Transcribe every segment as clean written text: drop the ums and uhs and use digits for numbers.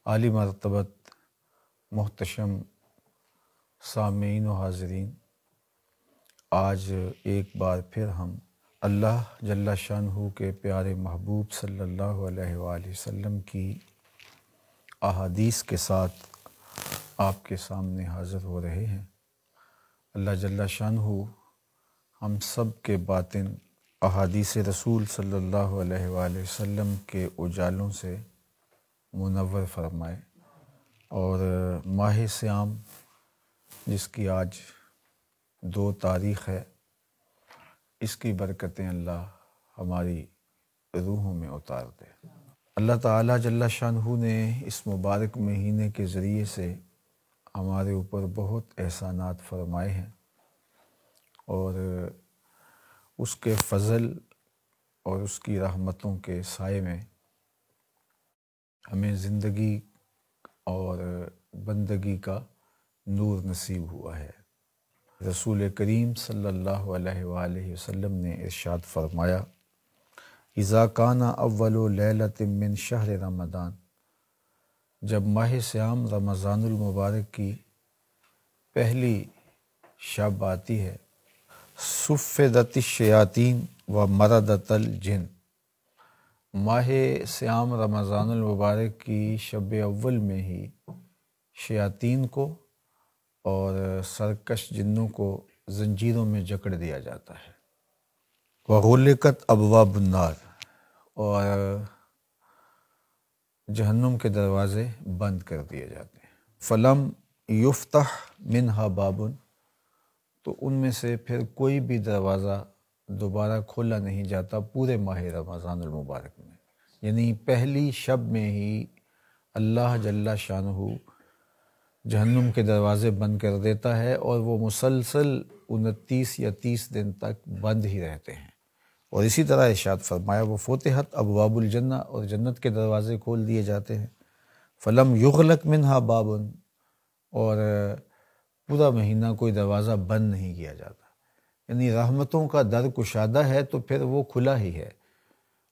عالی مرتبت محتشم سامعین و حاضرین، آج ایک بار پھر ہم اللہ جل شانہ کے پیارے محبوب صلی اللہ علیہ وآلہ وسلم کی احادیث کے ساتھ آپ کے سامنے حاضر ہو رہے ہیں۔ اللہ جل شانہ ہم سب کے باطن احادیث رسول صلی اللہ علیہ وآلہ وسلم کے اجالوں سے منور فرمائے، اور ماہ صیام جس کی آج 2 تاریخ ہے، اس کی برکتیں اللہ ہماری روحوں میں اتار دے۔ اللہ تعالیٰ جل شانہ نے اس مبارک مہینے کے ذریعے سے ہمارے اوپر بہت احسانات فرمائے ہیں، اور اس کے فضل اور اس کی رحمتوں کے سائے میں ہمیں زندگی اور بندگی کا نور نصیب ہوا ہے۔ رسول کریم صلی اللہ علیہ وآلہ وسلم نے ارشاد فرمایا، اذا کان اول لیلۃ من شہر رمضان، جب ماہ صیام رمضان المبارک کی پہلی شب آتی ہے، صفدت الشیاطین و مردت الجن، ماہ صیام رمضان المبارک کی شب اول میں ہی شیاطین کو اور سرکش جنوں کو زنجیروں میں جکڑ دیا جاتا ہے۔ وغلقت ابواب النار، اور جہنم کے دروازے بند کر دیے جاتے ہیں۔ فلم یفتح منہا باب، تو ان میں سے پھر کوئی بھی دروازہ دوبارہ کھولا نہیں جاتا پورے ماہ رمضان المبارک میں، یعنی پہلی شب میں ہی اللہ جل شانہ جہنم کے دروازے بند کر دیتا ہے، اور وہ مسلسل 29 یا 30 دن تک بند ہی رہتے ہیں۔ اور اسی طرح ارشاد فرمایا، وہ فتحت ابواب الجنہ، اور جنت کے دروازے کھول دیے جاتے ہیں۔ فلم یغلق منہا باب، اور پورا مہینہ کوئی دروازہ بند نہیں کیا جاتا، یعنی رحمتوں کا در کشادہ ہے تو پھر وہ کھلا ہی ہے۔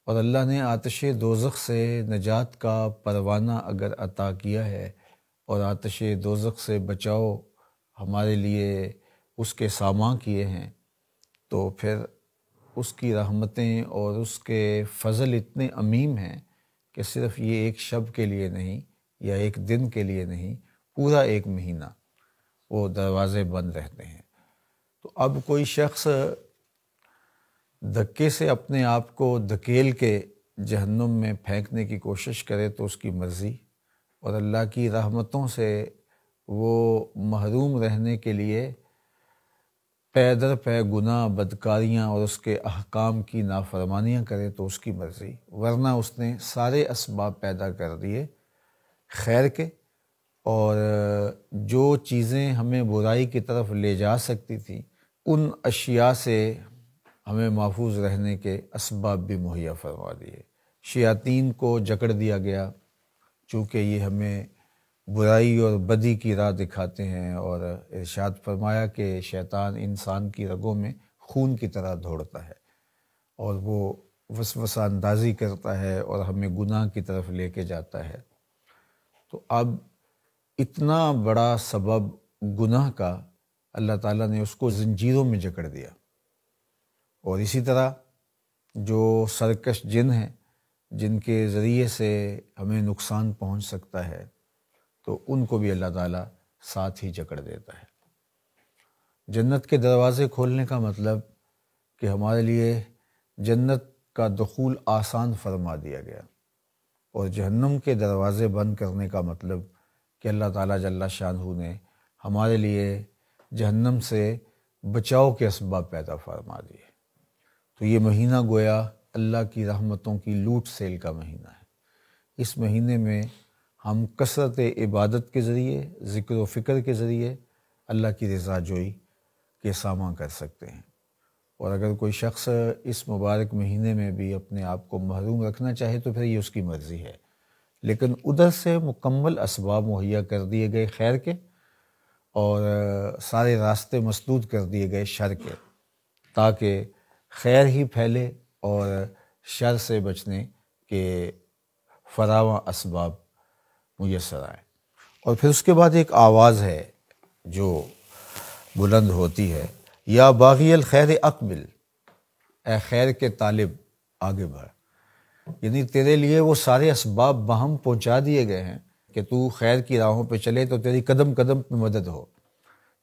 اور اللہ نے آتش دوزخ سے نجات کا پروانہ اگر عطا کیا ہے، اور آتش دوزخ سے بچاؤ ہمارے لیے اس کے سامان کیے ہیں، تو پھر اس کی رحمتیں اور اس کے فضل اتنے عمیم ہیں کہ صرف یہ ایک شب کے لیے نہیں یا ایک دن کے لیے نہیں، پورا ایک مہینہ وہ دروازے بند رہتے ہیں۔ تو اب کوئی شخص دھکے سے اپنے آپ کو دھکیل کے جہنم میں پھینکنے کی کوشش کرے تو اس کی مرضی، اور اللہ کی رحمتوں سے وہ محروم رہنے کے لیے پے در پے گناہ، بدکاریاں اور اس کے احکام کی نافرمانیاں کرے تو اس کی مرضی، ورنہ اس نے سارے اسباب پیدا کر دیے خیر کے، اور جو چیزیں ہمیں برائی کی طرف لے جا سکتی تھیں ان اشیاء سے ہمیں محفوظ رہنے کے اسباب بھی مہیا فرما دیے۔ شیاطین کو جکڑ دیا گیا، چونکہ یہ ہمیں برائی اور بدی کی راہ دکھاتے ہیں، اور ارشاد فرمایا کہ شیطان انسان کی رگوں میں خون کی طرح دوڑتا ہے، اور وہ وسوسہ اندازی کرتا ہے اور ہمیں گناہ کی طرف لے کے جاتا ہے۔ تو اب اتنا بڑا سبب گناہ کا اللہ تعالیٰ نے اس کو زنجیروں میں جکڑ دیا، اور اسی طرح جو سرکش جن ہیں جن کے ذریعے سے ہمیں نقصان پہنچ سکتا ہے، تو ان کو بھی اللہ تعالیٰ ساتھ ہی جکڑ دیتا ہے۔ جنت کے دروازے کھولنے کا مطلب کہ ہمارے لیے جنت کا دخول آسان فرما دیا گیا، اور جہنم کے دروازے بند کرنے کا مطلب کہ اللہ تعالیٰ جل شانہ نے ہمارے لیے جہنم سے بچاؤ کے اسباب پیدا فرما دیے۔ تو یہ مہینہ گویا اللہ کی رحمتوں کی لوٹ سیل کا مہینہ ہے۔ اس مہینے میں ہم کثرت عبادت کے ذریعے، ذکر و فکر کے ذریعے اللہ کی رضا جوئی کے سامان کر سکتے ہیں، اور اگر کوئی شخص اس مبارک مہینے میں بھی اپنے آپ کو محروم رکھنا چاہے تو پھر یہ اس کی مرضی ہے، لیکن ادھر سے مکمل اسباب مہیا کر دیے گئے خیر کے، اور سارے راستے مسدود کر دیے گئے شر کے، تاکہ خیر ہی پھیلے اور شر سے بچنے کے فراواں اسباب میسر آئے۔ اور پھر اس کے بعد ایک آواز ہے جو بلند ہوتی ہے، یا باغی الخیر اقبل، اے خیر کے طالب آگے بڑھ۔ یعنی تیرے لیے وہ سارے اسباب باہم پہنچا دیے گئے ہیں کہ تو خیر کی راہوں پہ چلے تو تیری قدم قدم پہ مدد ہو،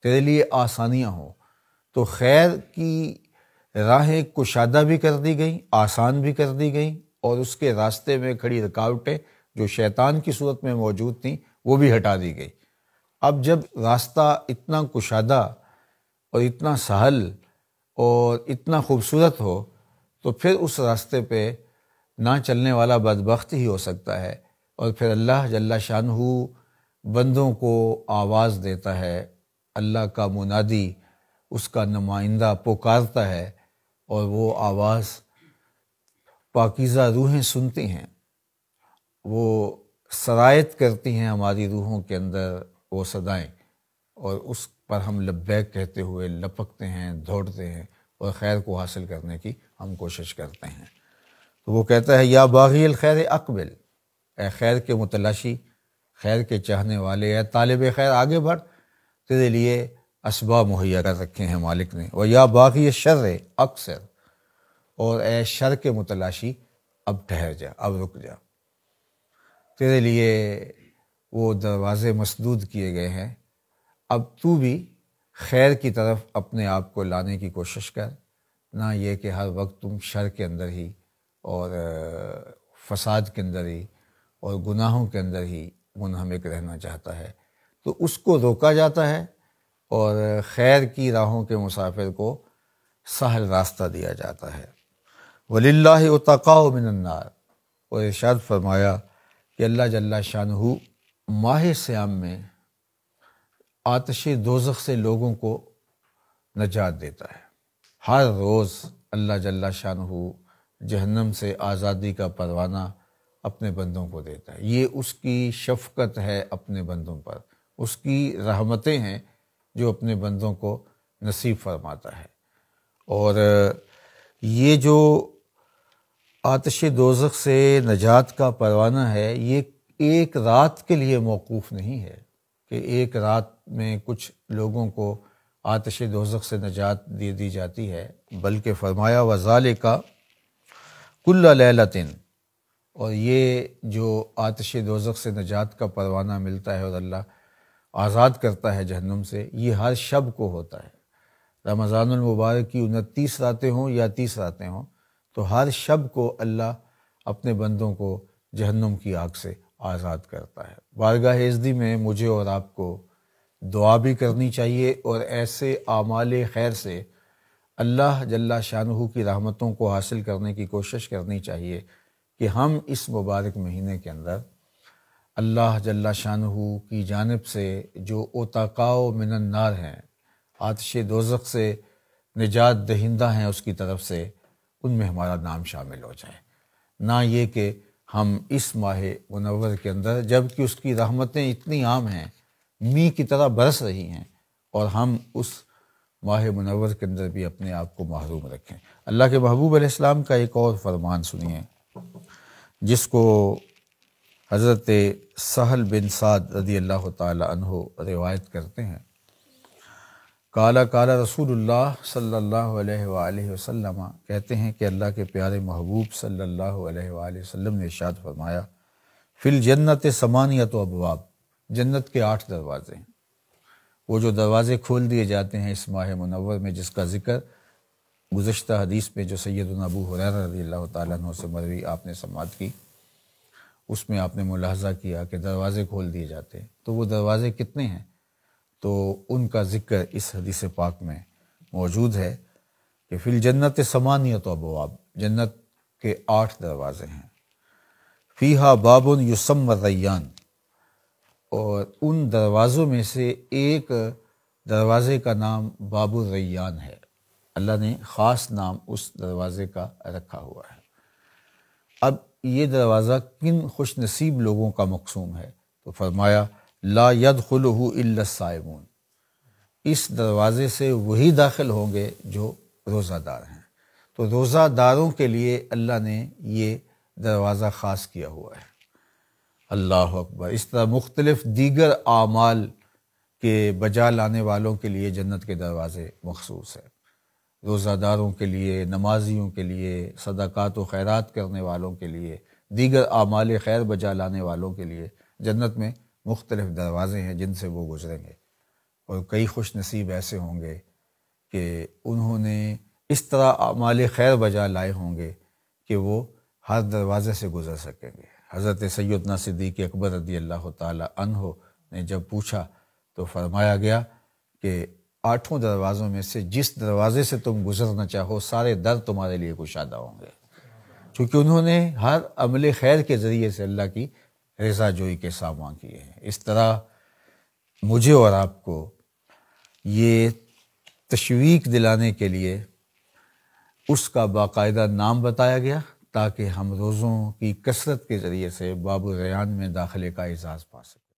تیرے لیے آسانیاں ہوں۔ تو خیر کی راہیں کشادہ بھی کر دی گئیں، آسان بھی کر دی گئیں، اور اس کے راستے میں کھڑی رکاوٹیں جو شیطان کی صورت میں موجود تھیں وہ بھی ہٹا دی گئی۔ اب جب راستہ اتنا کشادہ اور اتنا سہل اور اتنا خوبصورت ہو تو پھر اس راستے پہ نہ چلنے والا بدبخت ہی ہو سکتا ہے۔ اور پھر اللہ جل شانہ بندوں کو آواز دیتا ہے، اللہ کا منادی، اس کا نمائندہ پکارتا ہے، اور وہ آواز پاکیزہ روحیں سنتی ہیں، وہ سرایت کرتی ہیں ہماری روحوں کے اندر وہ صدائیں، اور اس پر ہم لبیک کہتے ہوئے لپکتے ہیں، دوڑتے ہیں، اور خیر کو حاصل کرنے کی ہم کوشش کرتے ہیں۔ تو وہ کہتا ہے، یا باغی الخیر اقبل، اے خیر کے متلاشی، خیر کے چاہنے والے، اے طالب خیر آگے بڑھ، تیرے لیے اسباب مہیا کر رکھے ہیں مالک نے۔ و یا باغی الشر اقصر، اور اے شر کے متلاشی اب ٹھہر جا، اب رک جا، تیرے لیے وہ دروازے مسدود کیے گئے ہیں، اب تو بھی خیر کی طرف اپنے آپ کو لانے کی کوشش کر، نہ یہ کہ ہر وقت تم شر کے اندر ہی اور فساد کے اندر ہی اور گناہوں کے اندر ہی منہمک رہنا چاہتا ہے۔ تو اس کو روکا جاتا ہے اور خیر کی راہوں کے مسافر کو سہل راستہ دیا جاتا ہے۔ وَلِلَّهِ عُتَقَاءُ مِنَ النَّارِ، اور ارشاد فرمایا کہ اللہ جل شانہ ماہ صیام میں آتش دوزخ سے لوگوں کو نجات دیتا ہے۔ ہر روز اللہ جل شانہ جہنم سے آزادی کا پروانہ اپنے بندوں کو دیتا ہے۔ یہ اس کی شفقت ہے اپنے بندوں پر، اس کی رحمتیں ہیں جو اپنے بندوں کو نصیب فرماتا ہے۔ اور یہ جو آتش دوزخ سے نجات کا پروانہ ہے، یہ ایک رات کے لیے موقوف نہیں ہے کہ ایک رات میں کچھ لوگوں کو آتش دوزخ سے نجات دے دی جاتی ہے، بلکہ فرمایا وَذَلِكَ كُلَّ لَيْلَةٍ، اور یہ جو آتش دوزخ سے نجات کا پروانہ ملتا ہے اور اللہ آزاد کرتا ہے جہنم سے، یہ ہر شب کو ہوتا ہے۔ رمضان المبارک کی 29 راتیں ہوں یا 30 راتیں ہوں، تو ہر شب کو اللہ اپنے بندوں کو جہنم کی آگ سے آزاد کرتا ہے۔ بارگاہ عزتی میں مجھے اور آپ کو دعا بھی کرنی چاہیے، اور ایسے اعمال خیر سے اللہ جل شانہ کی رحمتوں کو حاصل کرنے کی کوشش کرنی چاہیے کہ ہم اس مبارک مہینے کے اندر اللہ جل شانہ کی جانب سے جو عتقاء من النار ہیں، آتش دوزخ سے نجات دہندہ ہیں، اس کی طرف سے ان میں ہمارا نام شامل ہو جائے۔ نہ یہ کہ ہم اس ماہ منور کے اندر، جب کہ اس کی رحمتیں اتنی عام ہیں، میںہ کی طرح برس رہی ہیں، اور ہم اس ماہ منور کے اندر بھی اپنے آپ کو محروم رکھیں۔ اللہ کے محبوب علیہ السلام کا ایک اور فرمان سنیے، جس کو حضرت سہل بن سعد رضی اللہ تعالی عنہ روایت کرتے ہیں۔ قال رسول اللہ صلی اللہ علیہ وآلہ وسلم، کہتے ہیں کہ اللہ کے پیارے محبوب صلی اللہ علیہ وآلہ وسلم نے ارشاد فرمایا، فی الجنت ثمانیۃ ابواب، جنت کے 8 دروازے ہیں۔ وہ جو دروازے کھول دیے جاتے ہیں اس ماہ منور میں، جس کا ذکر گزشتہ حدیث میں جو سیدنا ابو ہریرہ رضی اللہ تعالیٰ عنہ سے مروی آپ نے سماعت کی، اس میں آپ نے ملاحظہ کیا کہ دروازے کھول دیے جاتے ہیں۔ تو وہ دروازے کتنے ہیں؟ تو ان کا ذکر اس حدیث پاک میں موجود ہے کہ فی الجنت ثمانیۃ ابواب، جنت کے 8 دروازے ہیں۔ فیہا باب یسمی الریان، اور ان دروازوں میں سے ایک دروازے کا نام باب الریان ہے۔ اللہ نے خاص نام اس دروازے کا رکھا ہوا ہے۔ اب یہ دروازہ کن خوش نصیب لوگوں کا مقسوم ہے؟ تو فرمایا لا يدخلہ الا الصائمون، اس دروازے سے وہی داخل ہوں گے جو روزہ دار ہیں۔ تو روزہ داروں کے لیے اللہ نے یہ دروازہ خاص کیا ہوا ہے۔ اللہ اکبر۔ اس طرح مختلف دیگر اعمال کے بجا لانے والوں کے لیے جنت کے دروازے مخصوص ہیں، روزہ داروں کے لیے، نمازیوں کے لیے، صدقات و خیرات کرنے والوں کے لیے، دیگر اعمال خیر بجا لانے والوں کے لیے جنت میں مختلف دروازے ہیں جن سے وہ گزریں گے، اور کئی خوش نصیب ایسے ہوں گے کہ انہوں نے اس طرح اعمال خیر بجا لائے ہوں گے کہ وہ ہر دروازے سے گزر سکیں گے۔ حضرت سیدنا صدیق اکبر رضی اللہ تعالی عنہ نے جب پوچھا تو فرمایا گیا کہ 8 دروازوں میں سے جس دروازے سے تم گزرنا چاہو سارے در تمہارے لیے کشادہ ہوں گے، چونکہ انہوں نے ہر عمل خیر کے ذریعے سے اللہ کی رضا جوئی کے سامان کیے ہیں۔ اس طرح مجھے اور آپ کو یہ تشویق دلانے کے لیے اس کا باقاعدہ نام بتایا گیا تاکہ ہم روزوں کی کثرت کے ذریعے سے باب ریان میں داخلے کا اعزاز پا سکیں۔